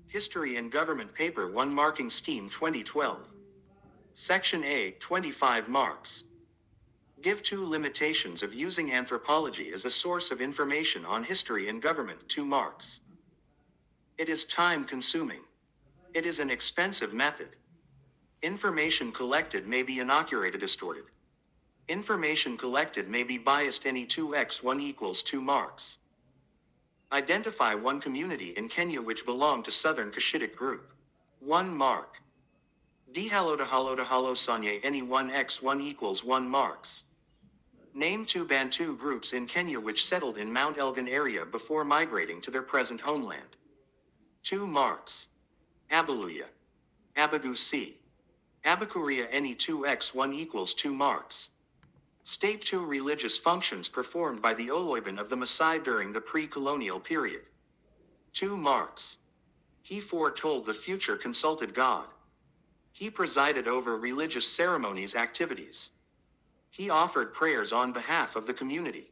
History and Government Paper 1 Marking Scheme 2012. Section A, 25 marks. Give 2 limitations of using anthropology as a source of information on history and government. 2 marks. It is time-consuming. It is an expensive method. Information collected may be inaccurate, distorted. Information collected may be biased. Any 2x1 equals 2 marks. Identify one community in Kenya which belonged to Southern Cushitic group. 1 mark. Dihalo Sanye. Any 1x1 equals 1 marks. Name 2 Bantu groups in Kenya which settled in Mount Elgin area before migrating to their present homeland. 2 marks. Abaluya. Abagusi. Abakuria. Any 2x1 equals 2 marks. State 2 religious functions performed by the Oloiban of the Maasai during the pre-colonial period. 2 marks. He foretold the future, consulted God. He presided over religious ceremonies activities. He offered prayers on behalf of the community.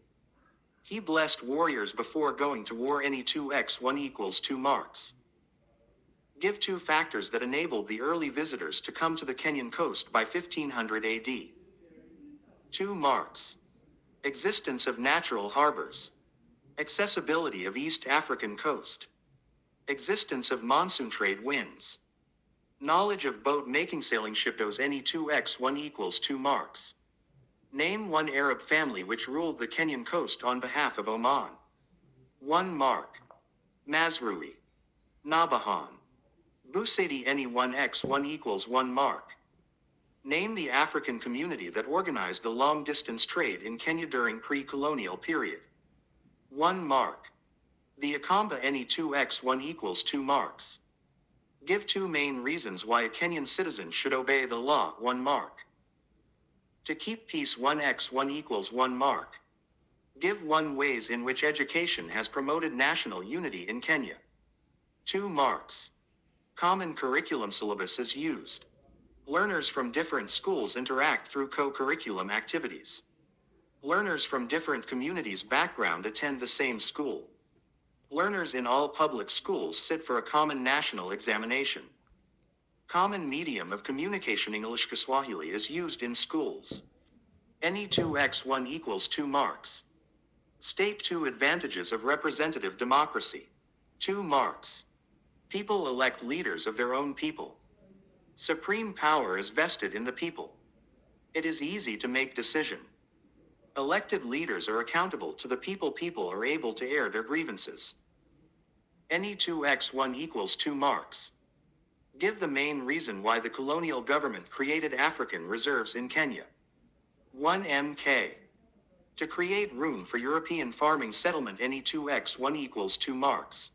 He blessed warriors before going to war. Any 2x1 equals 2 marks. Give 2 factors that enabled the early visitors to come to the Kenyan coast by 1500 AD. 2 marks. Existence of natural harbors. Accessibility of East African coast. Existence of monsoon trade winds. Knowledge of boat making. Sailing shipdos. Any 2x1 equals 2 marks. Name 1 Arab family which ruled the Kenyan coast on behalf of Oman. 1 mark. Mazrui. Nabahan. Busedi. Any 1x1 equals 1 mark. Name the African community that organized the long-distance trade in Kenya during pre-colonial period. 1 mark. The Akamba. Any 2x1 equals 2 marks. Give 2 main reasons why a Kenyan citizen should obey the law. 1 mark. To keep peace. 1x1 equals 1 mark. Give 1 ways in which education has promoted national unity in Kenya. 2 marks. Common curriculum. Syllabus is used. Learners from different schools interact through co-curriculum activities. Learners from different communities' background attend the same school. Learners in all public schools sit for a common national examination. Common medium of communication. English Kiswahili is used in schools. Any 2x1 equals 2 marks. State 2 advantages of representative democracy. 2 marks. People elect leaders of their own people. Supreme power is vested in the people. It is easy to make decision. Elected leaders are accountable to the people. People are able to air their grievances. Any 2x1 equals 2 marks. Give the main reason why the colonial government created African reserves in Kenya. 1 MK. To create room for European farming settlement. Any 2x1 equals 2 marks.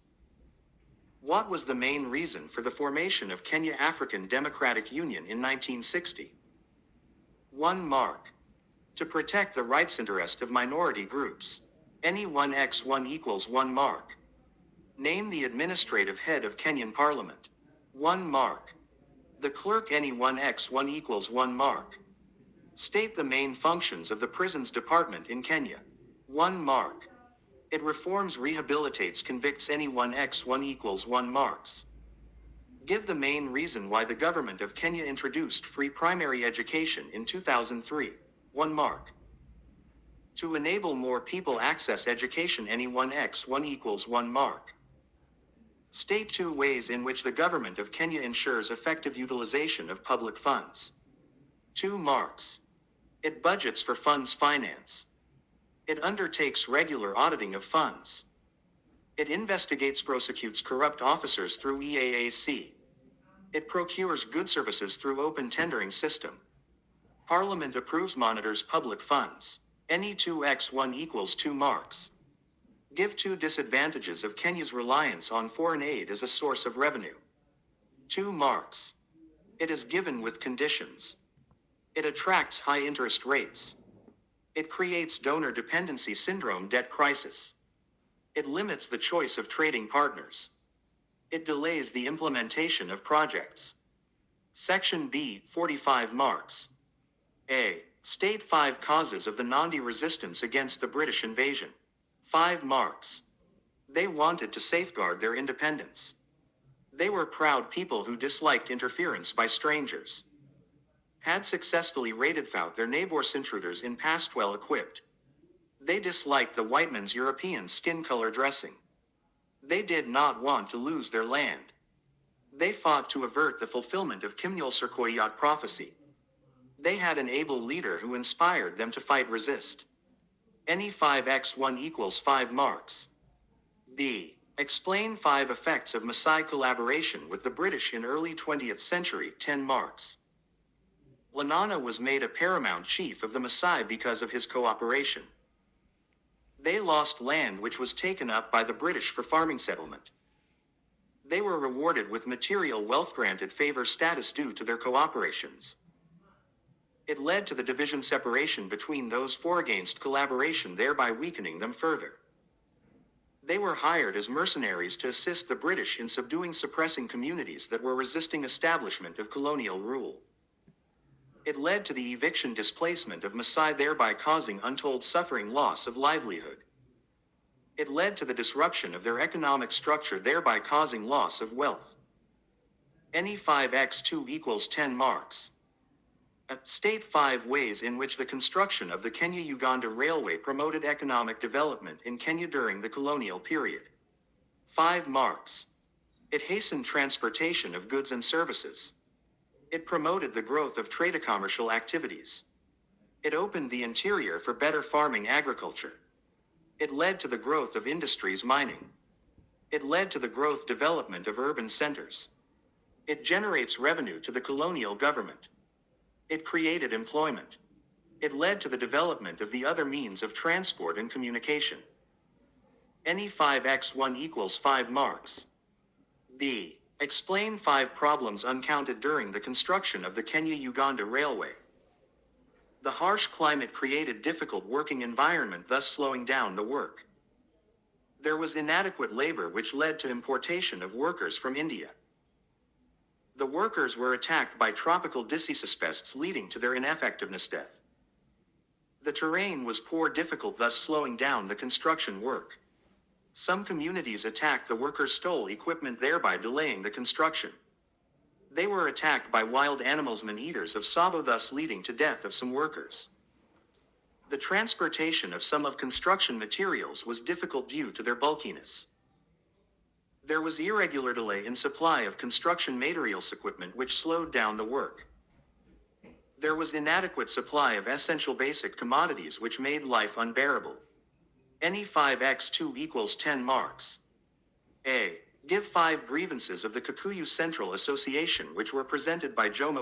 What was the main reason for the formation of Kenya African Democratic Union in 1960? 1 mark. To protect the rights interest of minority groups. Any 1x1 equals 1 mark. Name the administrative head of Kenyan Parliament. 1 mark. The clerk. Any 1x1 equals 1 mark. State the main functions of the prisons department in Kenya. 1 mark. It reforms, rehabilitates, convicts. Any 1x1 equals 1 marks. Give the main reason why the government of Kenya introduced free primary education in 2003. 1 mark. To enable more people access education. Any 1x1 equals 1 mark. State 2 ways in which the government of Kenya ensures effective utilization of public funds. 2 marks. It budgets for funds finance. It undertakes regular auditing of funds. It investigates, prosecutes corrupt officers through EAAC. It procures good services through open tendering system. Parliament approves, monitors public funds. Any 2x1 equals 2 marks. Give 2 disadvantages of Kenya's reliance on foreign aid as a source of revenue. 2 marks. It is given with conditions. It attracts high interest rates. It creates donor dependency syndrome, debt crisis. It limits the choice of trading partners. It delays the implementation of projects. Section B, 45 marks. A. State 5 causes of the Nandi resistance against the British invasion. 5 marks. They wanted to safeguard their independence. They were proud people who disliked interference by strangers. Had successfully raided out their neighbors intruders in past well equipped. They disliked the white man's European skin color dressing. They did not want to lose their land. They fought to avert the fulfillment of C.R.E. prophecy. They had an able leader who inspired them to fight resist. Any 5x1 equals 5 marks. B. Explain 5 effects of Maasai collaboration with the British in early 20th century, 10 marks. Lenana was made a paramount chief of the Maasai because of his cooperation. They lost land which was taken up by the British for farming settlement. They were rewarded with material wealth granted favor status due to their cooperations. It led to the division separation between those for against collaboration, thereby weakening them further. They were hired as mercenaries to assist the British in subduing suppressing communities that were resisting establishment of colonial rule. It led to the eviction displacement of Maasai, thereby causing untold suffering, loss of livelihood. It led to the disruption of their economic structure, thereby causing loss of wealth. Any 5x2 equals 10 marks. State 5 ways in which the construction of the Kenya-Uganda Railway promoted economic development in Kenya during the colonial period. 5 marks. It hastened transportation of goods and services. It promoted the growth of trade and commercial activities. It opened the interior for better farming agriculture. It led to the growth of industries mining. It led to the growth development of urban centers. It generates revenue to the colonial government. It created employment. It led to the development of the other means of transport and communication. Any 5x1 equals 5 marks. B. Explain 5 problems uncounted during the construction of the Kenya-Uganda Railway. The harsh climate created difficult working environment, thus slowing down the work. There was inadequate labor, which led to importation of workers from India. The workers were attacked by tropical disease pests, leading to their ineffectiveness death. The terrain was poor, difficult, thus slowing down the construction work. Some communities attacked the workers, stole equipment, thereby delaying the construction. They were attacked by wild animals, man-eaters of Savo, thus leading to death of some workers. The transportation of some of construction materials was difficult due to their bulkiness. There was irregular delay in supply of construction materials equipment, which slowed down the work. There was inadequate supply of essential basic commodities, which made life unbearable. Any 5x2 equals 10 marks. A. Give 5 grievances of the Kikuyu Central Association which were presented by Jomo